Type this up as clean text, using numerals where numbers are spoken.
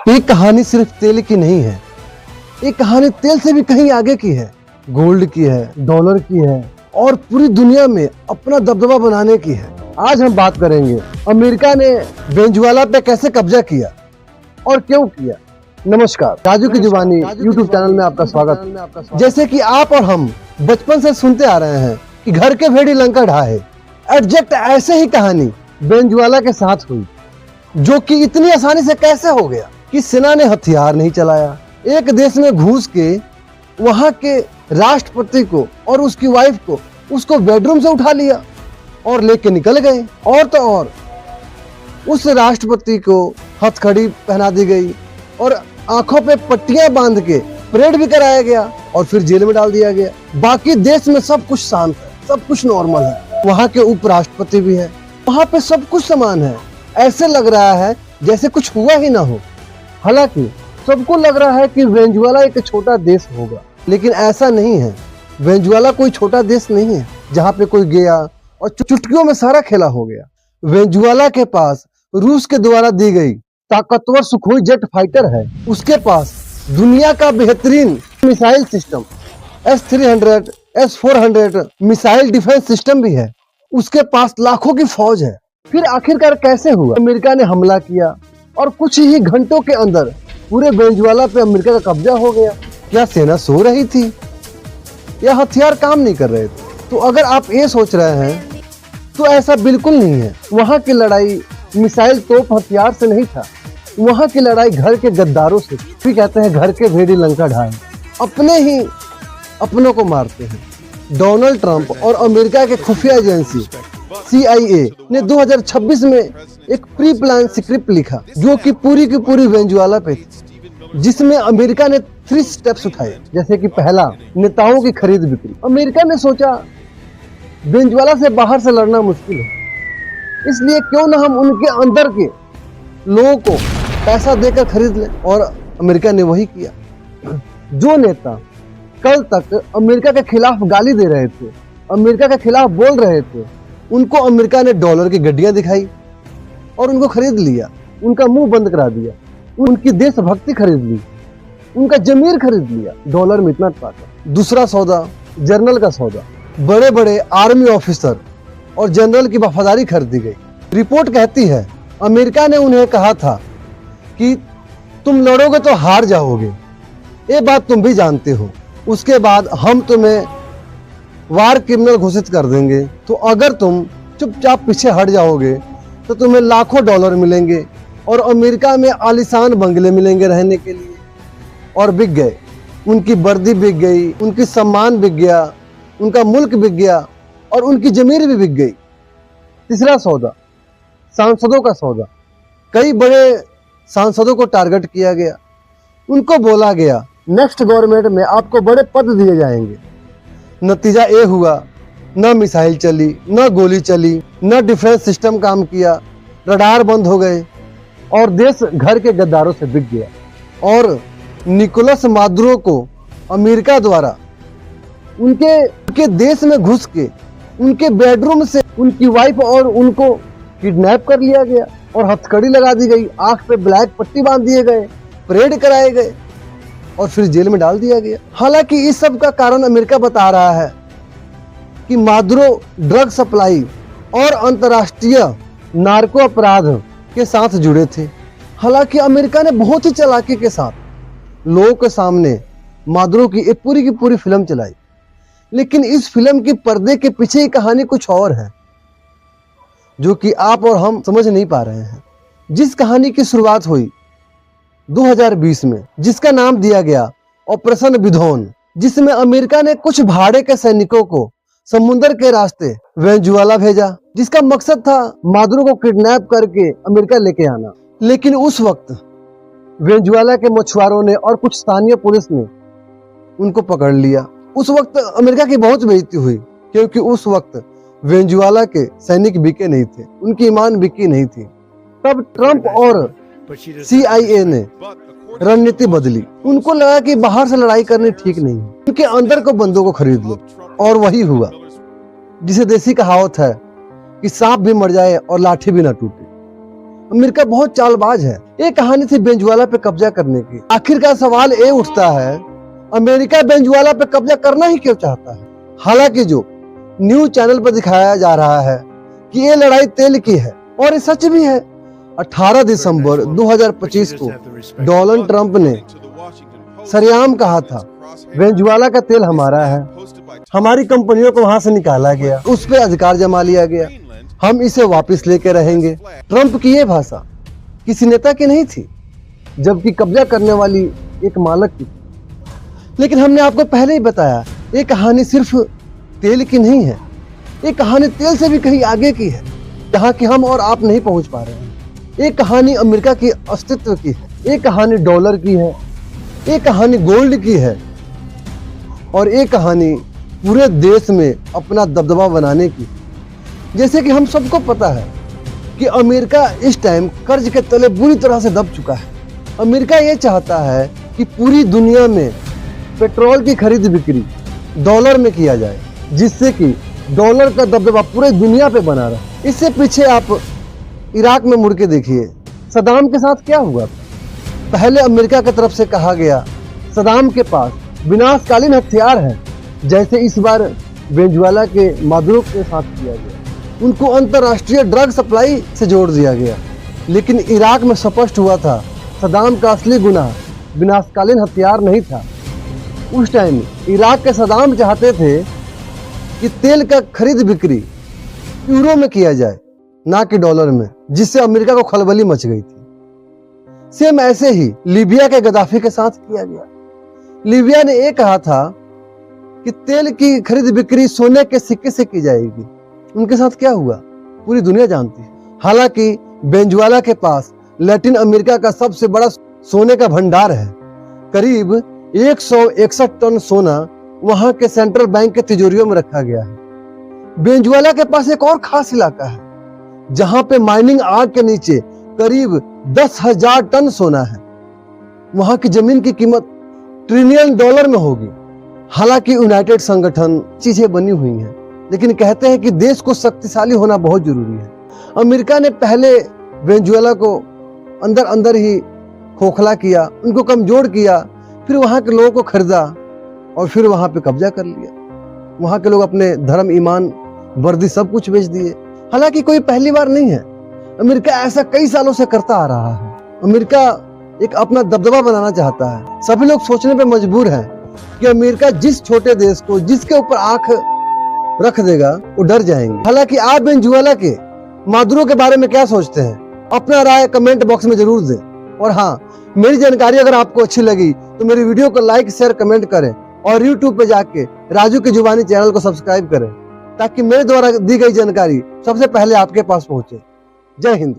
ये कहानी सिर्फ तेल की नहीं है, ये कहानी तेल से भी कहीं आगे की है। गोल्ड की है, डॉलर की है और पूरी दुनिया में अपना दबदबा बनाने की है। आज हम बात करेंगे अमेरिका ने वेनेजुएला पे कैसे कब्जा किया और क्यों किया। नमस्कार, राजू की जुबानी यूट्यूब चैनल में आपका स्वागत। जैसे कि आप और हम बचपन से सुनते आ रहे हैं कि घर के भेड़ी लंका ढाए, एग्जैक्ट ऐसे ही कहानी वेनेजुएला के साथ हुई, जो कि इतनी आसानी से कैसे हो गया कि सेना ने हथियार नहीं चलाया, एक देश में घुस के वहां के राष्ट्रपति को और उसकी वाइफ को उसको बेडरूम से उठा लिया और लेके निकल गए। और तो और उस राष्ट्रपति को हथकड़ी पहना दी गई और आंखों पे पट्टियां बांध के परेड भी कराया गया और फिर जेल में डाल दिया गया। बाकी देश में सब कुछ शांत है, सब कुछ नॉर्मल है। वहाँ के उपराष्ट्रपति भी है, वहाँ पे सब कुछ समान है। ऐसे लग रहा है जैसे कुछ हुआ ही ना हो। हालांकि सबको लग रहा है कि वेनेजुएला एक छोटा देश होगा, लेकिन ऐसा नहीं है। वेनेजुएला कोई छोटा देश नहीं है जहाँ पे कोई गया और चुटकियों में सारा खेला हो गया। वेनेजुएला के पास रूस के द्वारा दी गई ताकतवर सुखोई जेट फाइटर है, उसके पास दुनिया का बेहतरीन missile system S-300, S-400 missile defence system भी है, उसके पास लाखों की फौज है। फिर आखिरकार कैसे हुआ? अमेरिका ने हमला किया और कुछ ही घंटों के अंदर पूरे वेनेजुएला पे अमेरिका का कब्जा हो गया। क्या सेना सो रही थी या हथियार काम नहीं कर रहे थे? तो अगर आप ये सोच रहे हैं तो ऐसा बिल्कुल नहीं है। वहाँ की लड़ाई मिसाइल तोप हथियार से नहीं था, वहाँ की लड़ाई घर के गद्दारों से। भी कहते हैं घर के भेड़ी लंका ढाए, अपने ही अपनों को मारते हैं। डोनाल्ड ट्रंप और अमेरिका के खुफिया एजेंसी CIA ने 2026 में एक प्री प्लान स्क्रिप्ट लिखा, जो कि पूरी की पूरी वेनेजुएला पे थी, जिसमें अमेरिका ने 3 स्टेप्स उठाए। जैसे कि पहला, नेताओं की खरीद बिक्री। अमेरिका ने सोचा वेनेजुएला से बाहर से लड़ना मुश्किल है, इसलिए क्यों ना हम उनके अंदर के लोगों को पैसा देकर खरीद लें। और अमेरिका ने वही किया। जो नेता कल तक अमेरिका के खिलाफ गाली दे रहे थे, अमेरिका के खिलाफ बोल रहे थे, उनको अमेरिका ने डॉलर की गड्डियां दिखाई और उनको खरीद लिया, उनका मुंह बंद करा दिया, उनकी देशभक्ति खरीद ली, उनका जमीर खरीद लिया। डॉलर में इतना ताकत। दूसरा सौदा, जनरल का सौदा। बड़े बड़े आर्मी ऑफिसर और जनरल की वफादारी खरीदी गई। रिपोर्ट कहती है अमेरिका ने उन्हें कहा था कि तुम लड़ोगे तो हार जाओगे, ये बात तुम भी जानते हो। उसके बाद हम तुम्हें वार क्रिमिनल घोषित कर देंगे, तो अगर तुम चुपचाप पीछे हट जाओगे तो तुम्हें लाखों डॉलर मिलेंगे और अमेरिका में आलीशान बंगले मिलेंगे रहने के लिए। और बिक गए, उनकी वर्दी बिक गई, उनकी सम्मान बिक गया, उनका मुल्क बिक गया और उनकी जमीर भी बिक गई। तीसरा सौदा, सांसदों का सौदा। कई बड़े सांसदों को टारगेट किया गया, उनको बोला गया नेक्स्ट गवर्नमेंट में आपको बड़े पद दिए जाएंगे। नतीजा ये हुआ, न मिसाइल चली, न गोली चली, न डिफेंस सिस्टम काम किया, रडार बंद हो गए और देश घर के गद्दारों से बिक गया। और निकोलस मादुरो को अमेरिका द्वारा उनके देश में घुस के उनके बेडरूम से उनकी वाइफ और उनको किडनैप कर लिया गया और हथकड़ी लगा दी गई, आंख पे ब्लैक पट्टी बांध दिए गए, परेड कराए गए और फिर जेल में डाल दिया गया। हालांकि इस सब का कारण अमेरिका बता रहा है कि मादुरो ड्रग सप्लाई और अंतर्राष्ट्रीय नार्को अपराध के साथ जुड़े थे। हालांकि अमेरिका ने बहुत ही चालाकी के साथ लोगों के सामने मादुरो की एक पूरी की पूरी फिल्म चलाई, लेकिन इस फिल्म की पर्दे के पीछे की कहानी कुछ और है, जो कि आप और हम समझ नहीं पा रहे हैं। जिस कहानी की शुरुआत हुई 2020 में, जिसका नाम दिया गया ऑपरेशन बिधोन, जिसमें अमेरिका ने कुछ भाड़े के सैनिकों को समुद्र के रास्ते वेनेजुएला भेजा, जिसका मकसद था मादुरो को किडनैप करके अमेरिका लेके आना। लेकिन उस वक्त वेनेजुएला के मछुआरों ने और कुछ स्थानीय पुलिस ने उनको पकड़ लिया। उस वक्त अमेरिका की बहुत बेइज्जती हुई, क्योंकि उस वक्त वेनेजुएला के सैनिक बिके नहीं थे, उनकी ईमान बिकी नहीं थी। तब ट्रंप और CIA ने रणनीति बदली। उनको लगा कि बाहर से लड़ाई करनी ठीक नहीं है, उनके अंदर को बंदों को खरीद लो। और वही हुआ, जिसे देसी कहावत है कि सांप भी मर जाए और लाठी भी ना टूटे। अमेरिका बहुत चालबाज है। ये कहानी थी वेनेजुएला पे कब्जा करने की। आखिरकार सवाल ये उठता है, अमेरिका वेनेजुएला पे कब्जा करना ही क्यों चाहता है? हालांकि जो न्यूज चैनल पर दिखाया जा रहा है कि ये लड़ाई तेल की है, और ये सच भी है। 18 दिसंबर 2025 को डोनाल्ड ट्रंप ने सरेआम कहा था, वेनेजुएला का तेल हमारा है, हमारी कंपनियों को वहां से निकाला गया, उस पर अधिकार जमा लिया गया, हम इसे वापस लेके रहेंगे। ट्रंप की ये भाषा किसी नेता की नहीं थी, जबकि कब्जा करने वाली एक मालक की। लेकिन हमने आपको पहले ही बताया, ये कहानी सिर्फ तेल की नहीं है, ये कहानी तेल से भी कहीं आगे की है, जहाँ की हम और आप नहीं पहुंच पा रहे हैं। ये कहानी अमेरिका की अस्तित्व की है, ये कहानी डॉलर की है, ये कहानी गोल्ड की है, और ये कहानी पूरे देश में अपना दबदबा बनाने की। जैसे कि हम सबको पता है कि अमेरिका इस टाइम कर्ज के तले बुरी तरह से दब चुका है। अमेरिका ये चाहता है कि पूरी दुनिया में पेट्रोल की खरीद बिक्री डॉलर में किया जाए, जिससे कि डॉलर का दबदबा पूरे दुनिया पे बना रहे। इससे पीछे आप इराक में मुड़ के देखिए, सदाम के साथ क्या हुआ। पहले अमेरिका की तरफ से कहा गया सदाम के पास विनाशकालीन हथियार हैं, जैसे इस बार वेनेजुएला के मादुरो के साथ किया गया। उनको अंतर्राष्ट्रीय ड्रग सप्लाई से जोड़ दिया गया। लेकिन इराक में स्पष्ट हुआ था, सदाम का असली गुनाह विनाशकालीन हथियार नहीं था। उस टाइम इराक के सदाम चाहते थे कि तेल का खरीद बिक्री यूरो में किया जाए, ना कि डॉलर में, जिससे अमेरिका को खलबली मच गई थी। सेम ऐसे ही लीबिया के गद्दाफी के साथ किया गया। लीबिया ने यह कहा था कि तेल की खरीद बिक्री सोने के सिक्के से की जाएगी। उनके साथ क्या हुआ पूरी दुनिया जानती है। हालांकि वेनेजुएला के पास लैटिन अमेरिका का सबसे बड़ा सोने का भंडार है। करीब 161 टन सोना वहां के सेंट्रल बैंक के तिजोरियों में रखा गया है। वेनेजुएला के पास एक और खास इलाका है, जहां पे माइनिंग आग के नीचे करीब 10,000 टन सोना है। वहां की जमीन की कीमत ट्रिलियन डॉलर में होगी। हालांकि यूनाइटेड संगठन चीजें बनी हुई हैं, लेकिन कहते हैं कि देश को शक्तिशाली होना बहुत जरूरी है। अमेरिका ने पहले वेनेजुएला को अंदर अंदर ही खोखला किया, उनको कमजोर किया, फिर वहां के लोगों को खरीदा और फिर वहां पे कब्जा कर लिया। वहां के लोग अपने धर्म, ईमान, वर्दी सब कुछ बेच दिए। हालांकि कोई पहली बार नहीं है, अमेरिका ऐसा कई सालों से करता आ रहा है। अमेरिका एक अपना दबदबा बनाना चाहता है। सभी लोग सोचने पे मजबूर हैं कि अमेरिका जिस छोटे देश को जिसके ऊपर आंख रख देगा वो डर जाएंगे। हालांकि आप वेनेजुएला के मादुरो के बारे में क्या सोचते हैं, अपना राय कमेंट बॉक्स में जरूर दें। और हाँ, मेरी जानकारी अगर आपको अच्छी लगी तो मेरी वीडियो को लाइक, शेयर, कमेंट करें और यूट्यूब पे जाके राजू की जुबानी चैनल को सब्सक्राइब करें, ताकि मेरे द्वारा दी गई जानकारी सबसे पहले आपके पास पहुंचे। जय हिंद।